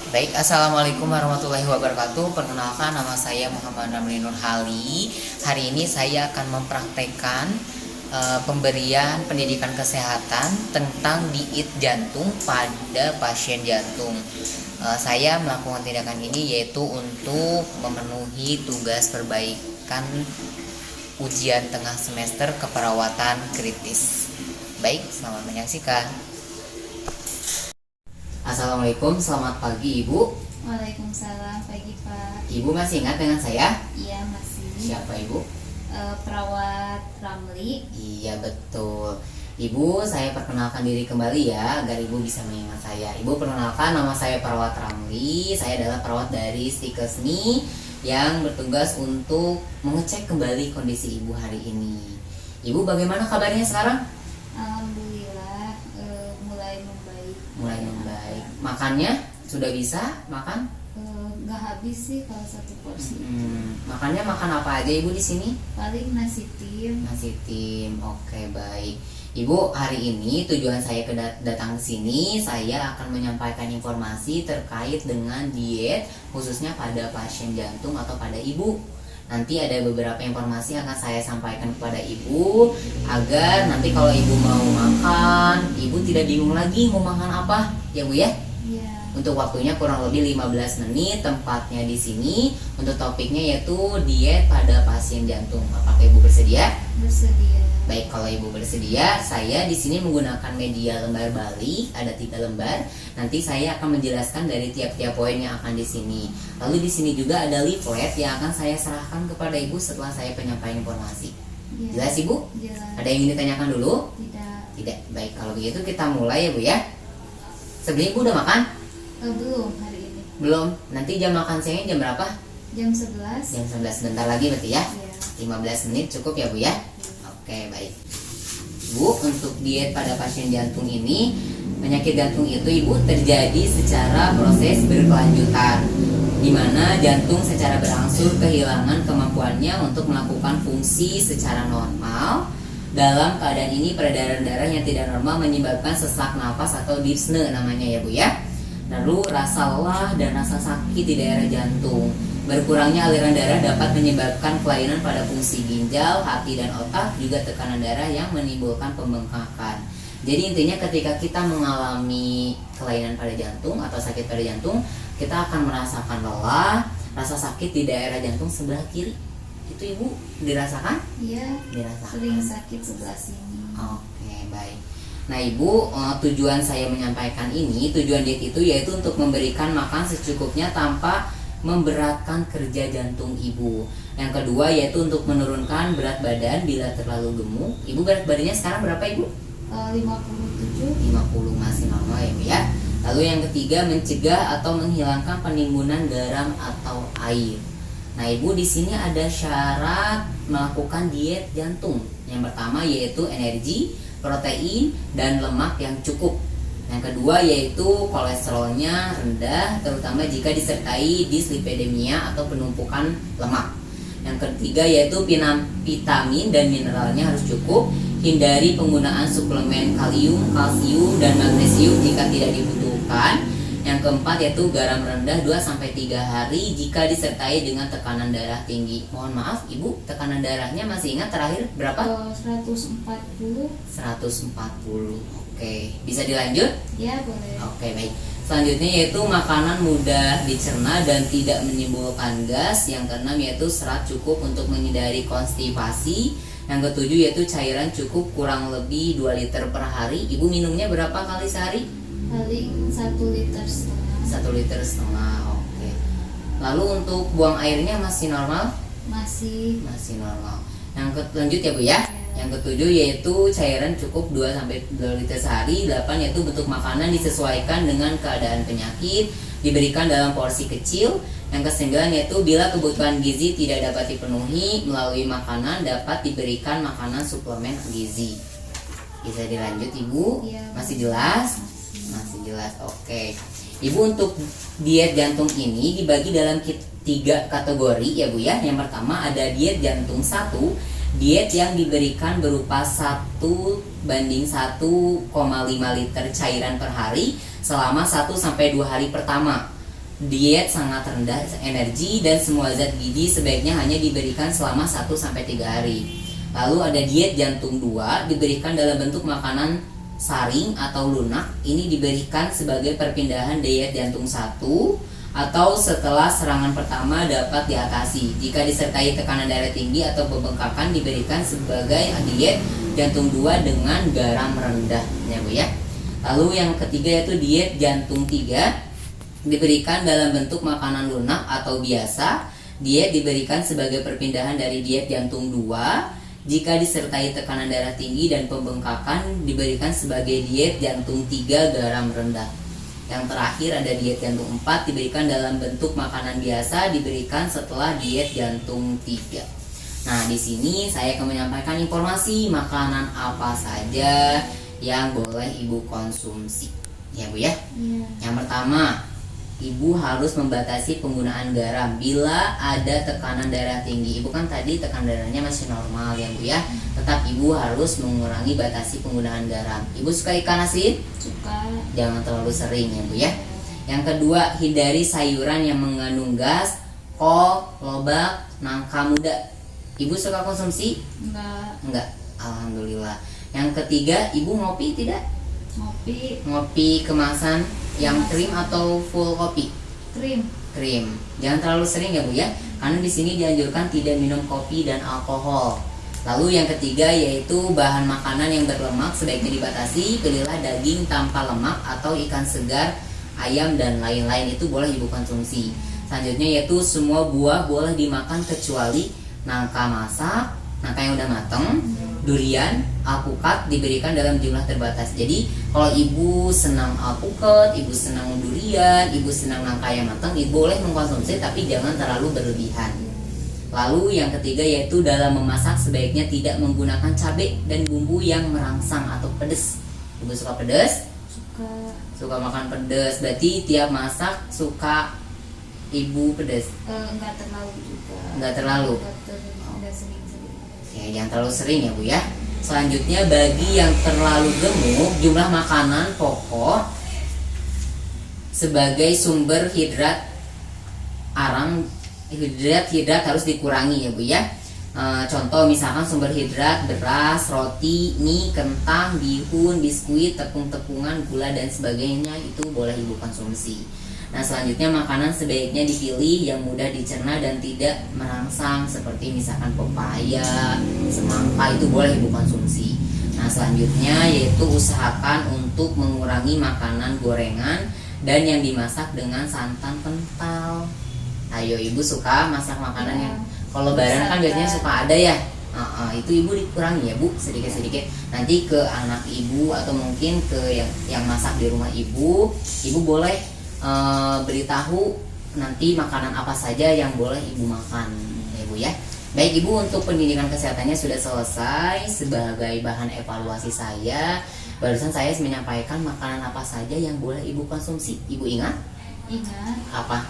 Baik, Assalamualaikum warahmatullahi wabarakatuh. Perkenalkan, nama saya Muhammad Ramli Nurhali. Hari ini saya akan mempraktekkan pemberian pendidikan kesehatan tentang diet jantung pada pasien jantung. Saya melakukan tindakan ini yaitu untuk memenuhi tugas perbaikan ujian tengah semester keperawatan kritis. Baik, selamat menyaksikan. Assalamualaikum, selamat pagi Ibu. Waalaikumsalam, pagi Pak. Ibu masih ingat dengan saya? Iya masih. Siapa Ibu? Perawat Ramli. Iya betul. Ibu, saya perkenalkan diri kembali ya, agar Ibu bisa mengingat saya. Ibu, perkenalkan, nama saya Perawat Ramli. Saya adalah perawat dari Stikesmi yang bertugas untuk mengecek kembali kondisi Ibu hari ini. Ibu, bagaimana kabarnya sekarang? Alhamdulillah, mulai membaik. Mulai membaik. Makannya sudah bisa makan? Nggak habis sih kalau satu porsi. Makannya makan apa aja Ibu di sini? Paling nasi tim. Nasi tim, oke baik. Ibu, hari ini tujuan saya datang ke sini, saya akan menyampaikan informasi terkait dengan diet khususnya pada pasien jantung atau pada ibu. Nanti ada beberapa informasi yang akan saya sampaikan kepada ibu agar nanti kalau ibu mau makan, ibu tidak bingung lagi mau makan apa, ya Bu ya? Iya. Untuk waktunya kurang lebih 15 menit, tempatnya di sini. Untuk topiknya yaitu diet pada pasien jantung. Apakah Ibu bersedia? Bersedia. Baik, kalau Ibu bersedia, saya di sini menggunakan media lembar balik, ada 3 lembar. Nanti saya akan menjelaskan dari tiap-tiap poin yang akan di sini. Lalu di sini juga ada leaflet yang akan saya serahkan kepada Ibu setelah saya penyampaian informasi. Ya. Jelas Ibu? Jelas. Ada yang ingin ditanyakan dulu? Tidak. Tidak. Baik, kalau begitu kita mulai ya Bu ya. Sebenarnya Ibu udah makan? Belum hari ini. Belum. Nanti jam makan siangnya jam berapa? Jam 11. Jam 11, sebentar lagi berarti ya. Iya. 15 menit cukup ya Bu ya. Oke, baik. Bu, untuk diet pada pasien jantung ini, penyakit jantung itu Ibu terjadi secara proses berkelanjutan, di mana jantung secara berangsur kehilangan kemampuannya untuk melakukan fungsi secara normal. Dalam keadaan ini peredaran darah yang tidak normal menyebabkan sesak napas atau dyspnea namanya ya Bu ya. Lalu rasa lelah dan rasa sakit di daerah jantung. Berkurangnya aliran darah dapat menyebabkan kelainan pada fungsi ginjal, hati dan otak, juga tekanan darah yang menimbulkan pembengkakan. Jadi intinya ketika kita mengalami kelainan pada jantung atau sakit pada jantung, kita akan merasakan lelah, rasa sakit di daerah jantung sebelah kiri. Itu Ibu dirasakan? Iya. Dirasakan. Sering sakit sebelah sini. Oke, baik. Nah Ibu, tujuan saya menyampaikan ini, tujuan diet itu yaitu untuk memberikan makan secukupnya tanpa memberatkan kerja jantung Ibu. Yang kedua yaitu untuk menurunkan berat badan bila terlalu gemuk. Ibu berat badannya sekarang berapa Ibu? 57. 50, masih normal ya Bu ya. Lalu yang ketiga mencegah atau menghilangkan penimbunan garam atau air. Nah Ibu, di sini ada syarat melakukan diet jantung. Yang pertama yaitu energi, protein, dan lemak yang cukup. Yang kedua yaitu kolesterolnya rendah, terutama jika disertai dislipidemia atau penumpukan lemak. Yang ketiga yaitu vitamin dan mineralnya harus cukup. Hindari penggunaan suplemen kalium, kalsium, dan magnesium jika tidak dibutuhkan. Yang keempat yaitu garam rendah 2-3 hari jika disertai dengan tekanan darah tinggi. Mohon maaf Ibu, tekanan darahnya masih ingat terakhir berapa? 140. 140. Oke, bisa dilanjut? Ya boleh. Oke, baik. Selanjutnya yaitu makanan mudah dicerna dan tidak menimbulkan gas. Yang keenam yaitu serat cukup untuk menghindari konstipasi. Yang ketujuh yaitu cairan cukup kurang lebih 2 liter per hari. Ibu minumnya berapa kali sehari? Paling 1,5 liter. 1,5 liter. Oke. Lalu untuk buang airnya masih normal? Masih Normal. Yang lanjut ya Bu ya. Yang ketujuh yaitu cairan cukup 2-2 liter sehari. 8 yaitu bentuk makanan disesuaikan dengan keadaan penyakit, diberikan dalam porsi kecil. Yang ke-9 yaitu bila kebutuhan gizi tidak dapat dipenuhi melalui makanan, dapat diberikan makanan suplemen gizi. Bisa dilanjut Ibu? Ya. Masih jelas? Masih jelas. Oke. Ibu, untuk diet jantung ini dibagi dalam 3 kategori ya Bu ya. Yang pertama ada diet jantung 1. Diet yang diberikan berupa 1:1,5 liter cairan per hari selama 1-2 hari pertama. diet sangat rendah energi dan semua zat gizi sebaiknya hanya diberikan selama 1-3 hari. Lalu ada diet jantung 2, diberikan dalam bentuk makanan saring atau lunak. Ini diberikan sebagai perpindahan diet jantung 1 atau setelah serangan pertama dapat diatasi. Jika disertai tekanan darah tinggi atau pembengkakan, diberikan sebagai diet jantung 2 dengan garam rendah, ya Bu ya. Lalu yang ketiga yaitu diet jantung 3, diberikan dalam bentuk makanan lunak atau biasa. Diet diberikan sebagai perpindahan dari diet jantung 2. Jika disertai tekanan darah tinggi dan pembengkakan, diberikan sebagai diet jantung 3 garam rendah. Yang terakhir ada diet jantung 4, diberikan dalam bentuk makanan biasa, diberikan setelah diet jantung 3. Nah, di sini saya akan menyampaikan informasi makanan apa saja yang boleh Ibu konsumsi. Ya Bu ya. Yang pertama, Ibu harus membatasi penggunaan garam bila ada tekanan darah tinggi. Ibu kan tadi tekanan darahnya masih normal ya Bu ya. Tetap Ibu harus mengurangi batasi penggunaan garam. Ibu suka ikan asin? Suka. Jangan terlalu sering ya Bu ya. Yang kedua, hindari sayuran yang mengandung gas, kol, lobak, nangka muda. Ibu suka konsumsi? Enggak. Alhamdulillah. Yang ketiga, Ibu ngopi tidak? Ngopi. Ngopi kemasan yang krim atau full kopi? Krim. Jangan terlalu sering ya Bu ya, karena di sini dianjurkan tidak minum kopi dan alkohol. Lalu yang ketiga yaitu bahan makanan yang berlemak sebaiknya dibatasi. Pilihlah daging tanpa lemak atau ikan segar, ayam dan lain-lain, itu boleh Ibu konsumsi. Selanjutnya yaitu semua buah boleh dimakan kecuali nangka masak, nangka yang udah mateng, durian, alpukat diberikan dalam jumlah terbatas. Jadi kalau Ibu senang alpukat, Ibu senang durian, Ibu senang nangka yang matang, Ibu boleh mengkonsumsi tapi jangan terlalu berlebihan. Lalu yang ketiga yaitu dalam memasak sebaiknya tidak menggunakan cabai dan bumbu yang merangsang atau pedas. Ibu suka pedas? Suka makan pedas. Berarti tiap masak suka Ibu pedas? Enggak terlalu juga. Enggak terlalu. Enggak sering-sering. Ya, jangan terlalu sering ya Bu ya. Selanjutnya bagi yang terlalu gemuk, jumlah makanan pokok sebagai sumber hidrat harus dikurangi ya Bu ya. Contoh misalkan sumber hidrat beras, roti, mie, kentang, bihun, biskuit, tepung-tepungan, gula dan sebagainya itu boleh Ibu konsumsi. Nah, selanjutnya makanan sebaiknya dipilih yang mudah dicerna dan tidak merangsang seperti misalkan pepaya, semangka, itu boleh Ibu konsumsi. Nah, selanjutnya yaitu usahakan untuk mengurangi makanan gorengan dan yang dimasak dengan santan kental. Ayo, Ibu suka masak makanan yang kalau lebaran kan biasanya suka ada ya. Itu Ibu dikurangi ya Bu, sedikit-sedikit. Nanti ke anak Ibu atau mungkin ke yang masak di rumah Ibu boleh beritahu nanti makanan apa saja yang boleh Ibu makan ya Bu ya. Baik Ibu, untuk pendidikan kesehatannya sudah selesai. Sebagai bahan evaluasi saya, barusan saya menyampaikan makanan apa saja yang boleh Ibu konsumsi. Ibu ingat? Ingat. Apa?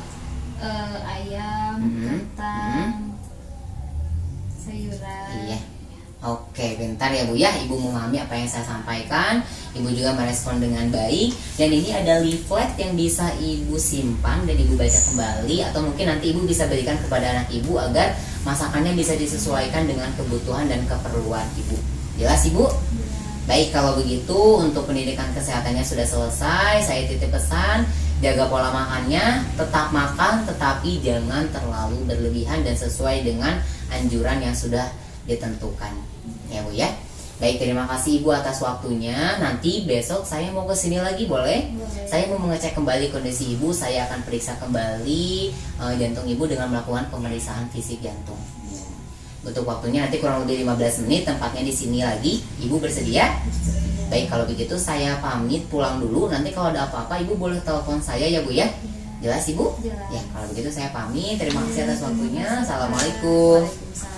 Ayam, kentang, sayuran. Iya. Oke, bentar ya Bu ya, Ibu memahami apa yang saya sampaikan. Ibu juga merespon dengan baik. Dan ini ada leaflet yang bisa Ibu simpan dan Ibu baca kembali, atau mungkin nanti Ibu bisa berikan kepada anak Ibu agar masakannya bisa disesuaikan dengan kebutuhan dan keperluan Ibu. Jelas Ibu? Baik, kalau begitu untuk pendidikan kesehatannya sudah selesai. Saya titip pesan, jaga pola makannya, tetap makan tetapi jangan terlalu berlebihan dan sesuai dengan anjuran yang sudah ditentukan ya Bu ya. Baik, terima kasih Ibu atas waktunya. Nanti besok saya mau kesini lagi boleh? Saya mau mengecek kembali kondisi Ibu. Saya akan periksa kembali jantung Ibu dengan melakukan pemeriksaan fisik jantung. Untuk waktunya nanti kurang lebih 15 menit, tempatnya di sini lagi. Ibu bersedia? Baik, kalau begitu saya pamit pulang dulu. Nanti kalau ada apa-apa Ibu boleh telepon saya ya Bu ya. Jelas Ibu? Jelas. Ya, kalau begitu saya pamit. Terima kasih atas waktunya. Assalamualaikum. Waalaikumsalam.